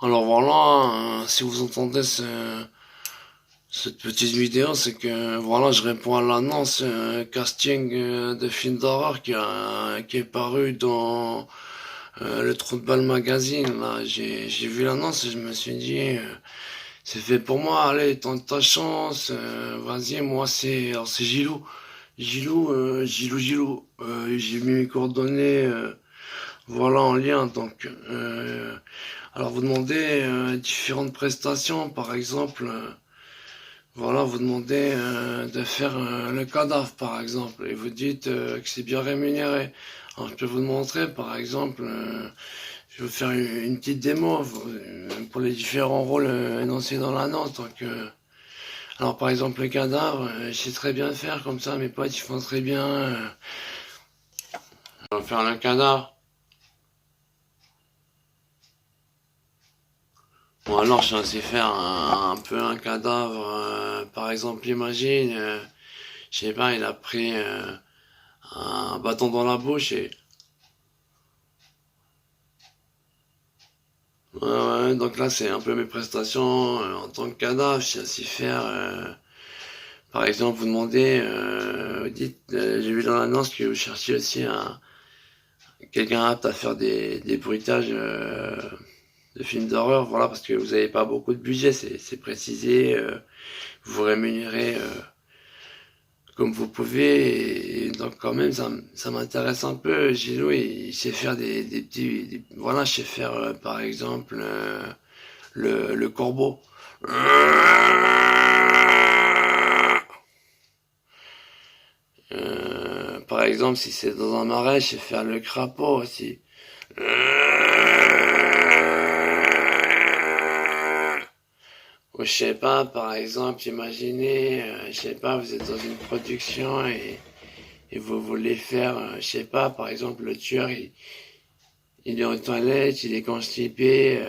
Alors voilà, si vous entendez cette petite vidéo, c'est que voilà, je réponds à l'annonce casting de film d'horreur qui est paru dans le Trou de Balle magazine. Là, j'ai vu l'annonce et je me suis dit, c'est fait pour moi. Allez, tente ta chance. Vas-y, moi c'est Gilou, Gilou. J'ai mis mes coordonnées, voilà en lien. Donc alors vous demandez différentes prestations, par exemple, voilà, vous demandez de faire le cadavre, par exemple, et vous dites que c'est bien rémunéré. Alors je peux vous montrer, par exemple, je vais vous faire une petite démo pour les différents rôles énoncés dans l'annonce. Donc, alors par exemple le cadavre, je sais très bien le faire comme ça, mes potes ils font très bien. On va faire le cadavre. Ou alors je sais faire un peu un cadavre, par exemple imagine, je sais pas, il a pris un bâton dans la bouche et... Ouais, ouais, donc là c'est un peu mes prestations en tant que cadavre, je sais faire... par exemple vous demandez, vous dites, j'ai vu dans l'annonce que vous cherchiez aussi quelqu'un apte à faire des bruitages de films d'horreur, voilà, parce que vous n'avez pas beaucoup de budget, c'est précisé, vous rémunérez comme vous pouvez, et donc quand même ça m'intéresse un peu. Gilou il sait faire des petits, voilà, je sais faire par exemple le corbeau. Par exemple, si c'est dans un marais, je sais faire le crapaud aussi. Ou je sais pas, par exemple, imaginez, je sais pas, vous êtes dans une production et vous voulez faire, je sais pas, par exemple, le tueur, il est aux toilettes, il est constipé.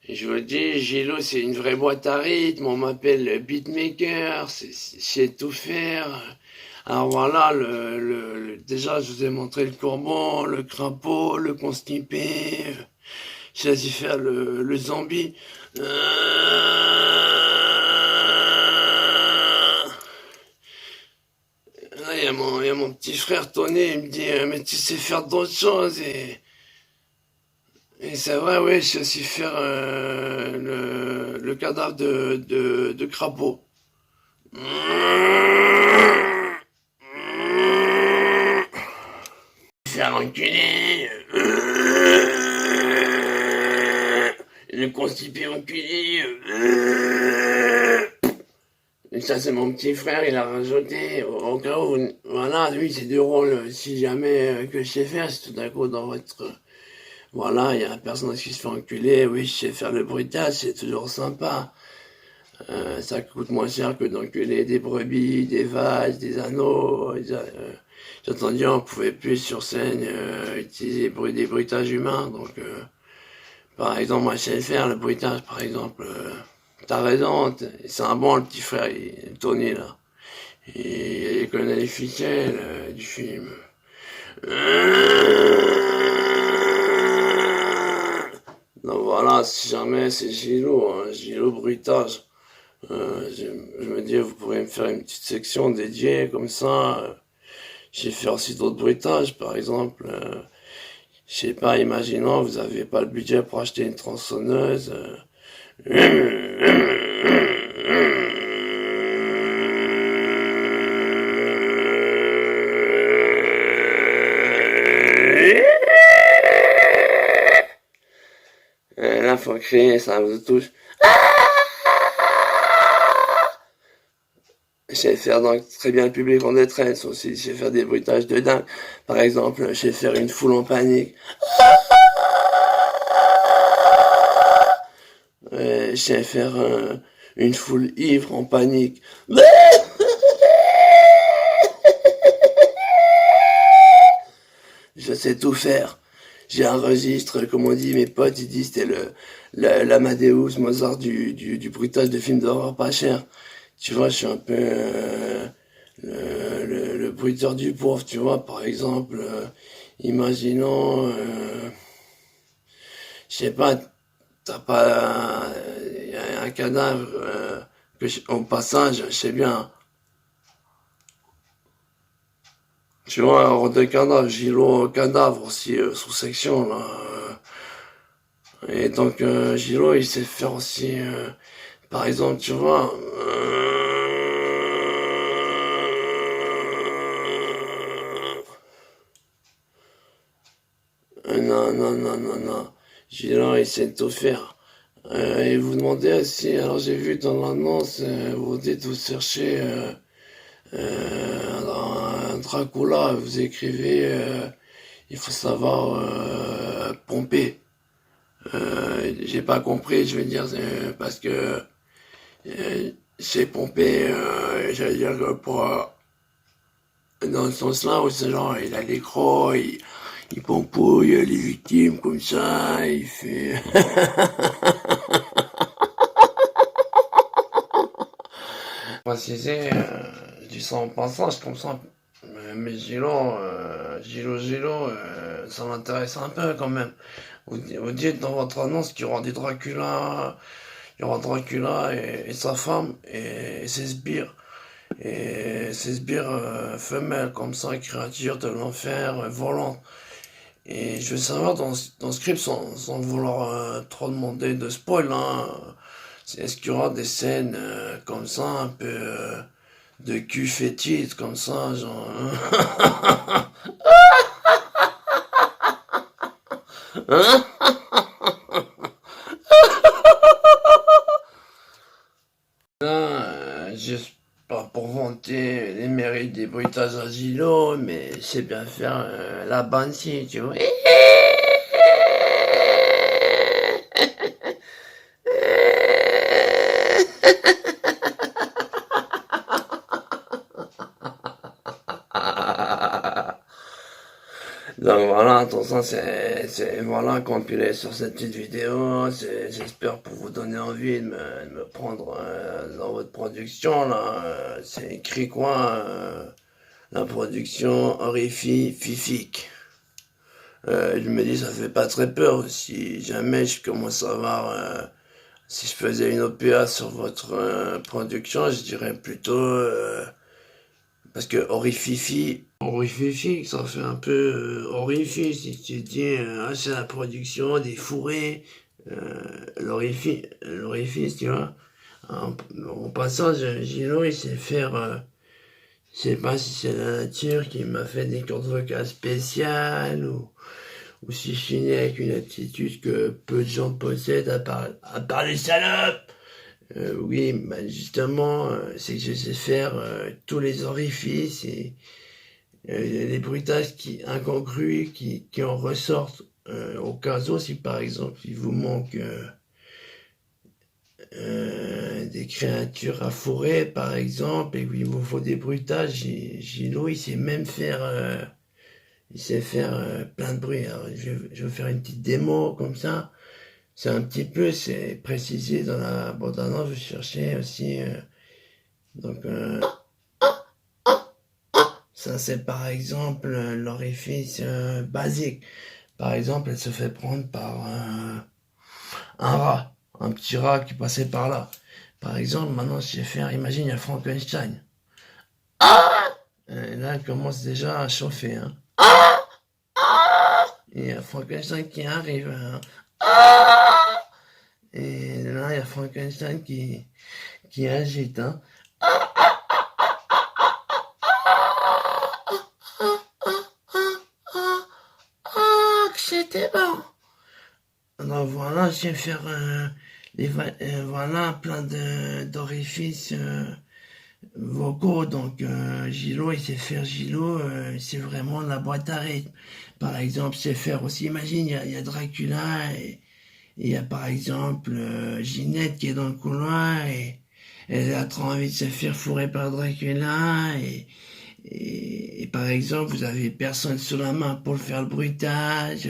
Et je vous dis, Gilo, c'est une vraie boîte à rythme, on m'appelle le beatmaker, je sais tout faire. Alors voilà, déjà je vous ai montré le courbon, le crapaud, le constipé, j'ai su faire le zombie. Là, il y a mon petit frère Tony, il me dit, mais tu sais faire d'autres choses. Et c'est vrai, oui, je sais faire le cadavre de crapaud. Faire enculer. Le constipé enculé. Et ça, c'est mon petit frère, il a rajouté, au cas où, voilà, lui, c'est deux rôles, si jamais que je sais faire, c'est tout d'un coup dans votre, voilà, il y a un personnage qui se fait enculer, oui, je sais faire le bruitage, c'est toujours sympa. Ça coûte moins cher que d'enculer des brebis, des vaches, des anneaux. J'ai entendu, on pouvait plus sur scène utiliser des bruitages humains, donc, par exemple, moi, je sais le faire, le bruitage, par exemple. T'as raison, c'est un bon le petit frère, Tony là. Il connaît les ficelles du film. Donc voilà, si jamais c'est Gilo, hein, Gilo Bruitage. Je me dis, vous pourriez me faire une petite section dédiée comme ça. J'ai fait aussi d'autres bruitages, par exemple. Je sais pas, imaginons, vous avez pas le budget pour acheter une tronçonneuse. Là, faut crier, ça vous touche. Je sais faire donc très bien le public en détresse aussi. Je sais faire des bruitages de dingue. Par exemple, je sais faire une foule en panique. Je sais faire une foule ivre en panique. Je sais tout faire. J'ai un registre, comme on dit, mes potes, ils disent, c'était l'Amadeus Mozart du bruitage de films d'horreur pas cher. Tu vois, je suis un peu le bruiteur du pauvre, tu vois, par exemple. Imaginons, je sais pas, t'as pas, y a un cadavre, au passage, je sais bien, tu vois, hors de cadavre, Gilo cadavre aussi, sous section, là. Et donc, Gilo, il sait faire aussi, par exemple, tu vois, non, non, non, non, non. Gilo, il sait tout faire. Et vous demandez aussi, alors j'ai vu dans l'annonce, vous dites, vous cherchez un Dracula, vous écrivez, il faut savoir pomper. J'ai pas compris, je vais dire, parce que c'est pomper, j'allais dire que pour, dans ce sens-là, où c'est genre, il a l'écran, il pompouille les victimes comme ça, il fait... Préciser, je dis ça en passage comme ça, mais Gilo, ça m'intéresse un peu quand même. Vous dites dans votre annonce qu'il y aura des Dracula, il y aura Dracula et sa femme et ses sbires. Et ses sbires femelles comme ça, créatures de l'enfer, volantes. Et je veux savoir dans le script, sans vouloir trop demander de spoil, hein, est-ce qu'il y aura des scènes comme ça, un peu de cul fétide, comme ça, genre... Hein? Là, juste pas pour vanter les mérites des bruitages agilos, mais c'est bien faire la Banshee, tu vois. Donc voilà, attention, voilà, compilé sur cette petite vidéo, j'espère pour vous donner envie de me prendre dans votre production, là, c'est écrit quoi, la production horrifique. Je me dis, ça fait pas très peur, si jamais je commence à voir, si je faisais une OPA sur votre production, je dirais plutôt, parce que horrifique, ça fait un peu horrifique, si tu dis, ah, c'est la production, des fourrés, l'orifice, tu vois. En passant, Gino, il sait faire, je sais pas si c'est la nature qui m'a fait des cordes vocales spéciales, ou si je suis né avec une attitude que peu de gens possèdent, à part les salopes. Oui, bah justement, c'est que je sais faire tous les orifices et les bruitages incongrus qui en ressortent au cas où, si par exemple il vous manque des créatures à fourrer, par exemple, et qu'il vous faut des bruitages, Gino, il sait faire plein de bruit. Alors, je vais faire une petite démo comme ça. C'est un petit peu, c'est précisé dans la bande-annonce, je cherchais aussi, donc, ça c'est par exemple l'orifice basique. Par exemple, elle se fait prendre par un rat, un petit rat qui passait par là. Par exemple, maintenant, je sais faire, imagine, il y a Frankenstein. Et là, elle commence déjà à chauffer. Hein. Et il y a Frankenstein qui arrive. Hein. Et là, il y a Frankenstein qui agite. Hein. Que c'était bon. Alors voilà, je vais faire voilà, plein d'orifices vocaux. Donc Gilo, il sait faire Gilo, c'est vraiment la boîte à rythme. Par exemple, c'est faire aussi, imagine, il y a Dracula et il y a par exemple Ginette qui est dans le couloir et elle a trop envie de se faire fourrer par Dracula et par exemple, vous avez personne sous la main pour faire le bruitage,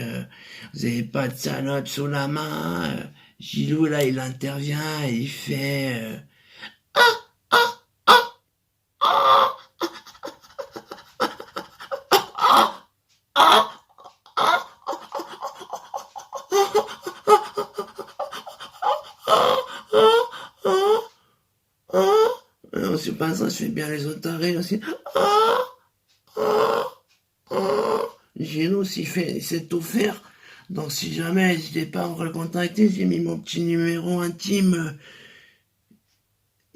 vous avez pas de salope sous la main, Gilou là il intervient et il fait c'est pas ça, je fais bien les otaries aussi. Ah, ah, ah. Gino il sait tout faire. Donc si jamais, n'hésitez pas à me recontacter, j'ai mis mon petit numéro intime,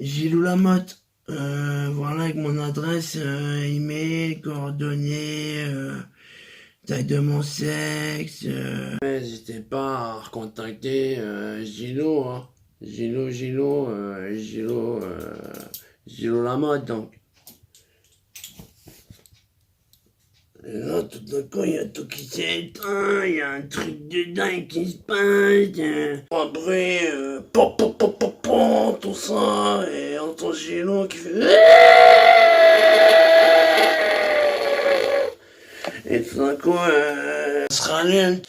Gilou Lamotte. Voilà, avec mon adresse, email, coordonnées, taille de mon sexe. N'hésitez pas à recontacter Gilou, hein. Gilou Lamotte, donc. Et là, tout d'un coup, il y a tout qui s'éteint, il y a un truc de dingue qui se passe, un bruit, pop, pop, pop, pop, pop, tout ça, et on entend Gilou qui fait... Et tout d'un coup, ça se rallume.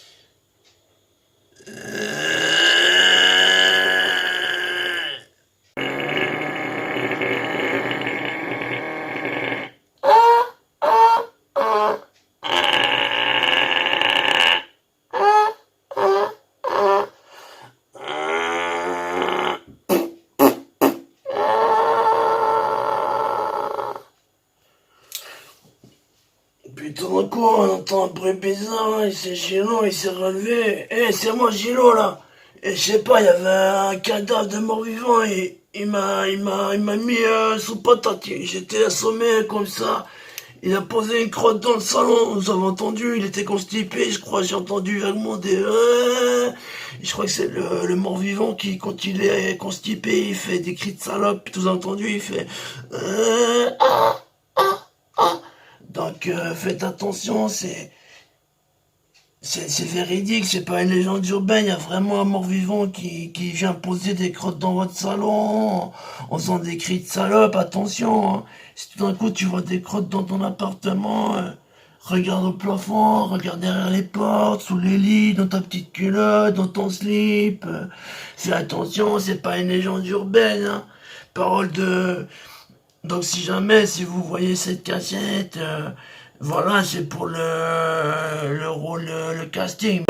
Puis tout d'un coup, on entend un bruit bizarre, et c'est Gilo, il s'est relevé. Eh, c'est moi Gilo, là. Et je sais pas, il y avait un cadavre de mort-vivant, et il m'a mis sous patate. J'étais assommé comme ça. Il a posé une crotte dans le salon, vous avez entendu, il était constipé, je crois, j'ai entendu vaguement des... Je crois que c'est le mort-vivant qui, quand il est constipé, il fait des cris de salope, vous avez entendu, il fait... Ah, ah, ah. Donc faites attention, c'est véridique, c'est pas une légende urbaine, il y a vraiment un mort-vivant qui vient poser des crottes dans votre salon en faisant des cris de salope, attention, hein. Si tout d'un coup tu vois des crottes dans ton appartement, regarde au plafond, regarde derrière les portes, sous les lits, dans ta petite culotte, dans ton slip, fais attention, c'est pas une légende urbaine, hein. Parole de... Donc si jamais, si vous voyez cette cassette, voilà, c'est pour le rôle, le casting.